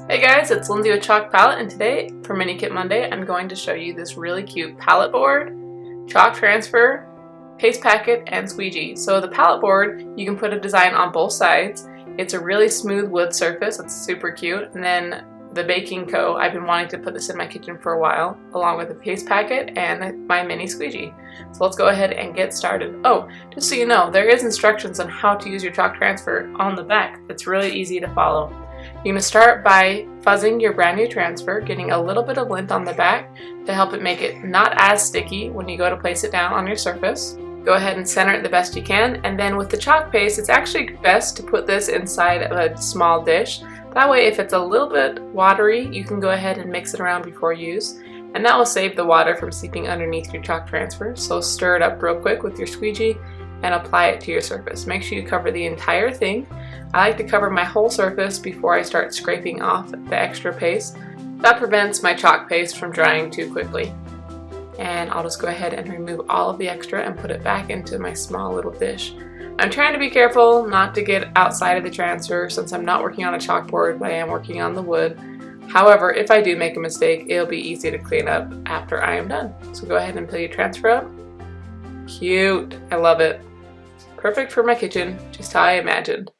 Hey guys, it's Lindsay with Chalk Palette, and today for Mini Kit Monday I'm going to show you this really cute palette board, chalk transfer, paste packet, and squeegee. So the palette board, you can put a design on both sides. It's a really smooth wood surface, it's super cute. And then the baking co, I've been wanting to put this in my kitchen for a while, along with the paste packet and my mini squeegee. So let's go ahead and get started. Oh, just so you know, there is instructions on how to use your chalk transfer on the back. It's really easy to follow. You're going to start by fuzzing your brand new transfer, getting a little bit of lint on the back to help it make it not as sticky when you go to place it down on your surface. Go ahead and center it the best you can, and then with the chalk paste, it's actually best to put this inside of a small dish. That way if it's a little bit watery, you can go ahead and mix it around before use, and that will save the water from seeping underneath your chalk transfer. So stir it up real quick with your squeegee and apply it to your surface. Make sure you cover the entire thing. I like to cover my whole surface before I start scraping off the extra paste. That prevents my chalk paste from drying too quickly. And I'll just go ahead and remove all of the extra and put it back into my small little dish. I'm trying to be careful not to get outside of the transfer since I'm not working on a chalkboard, but I am working on the wood. However, if I do make a mistake, it'll be easy to clean up after I am done. So go ahead and put your transfer up. Cute, I love it. Perfect for my kitchen, just how I imagined.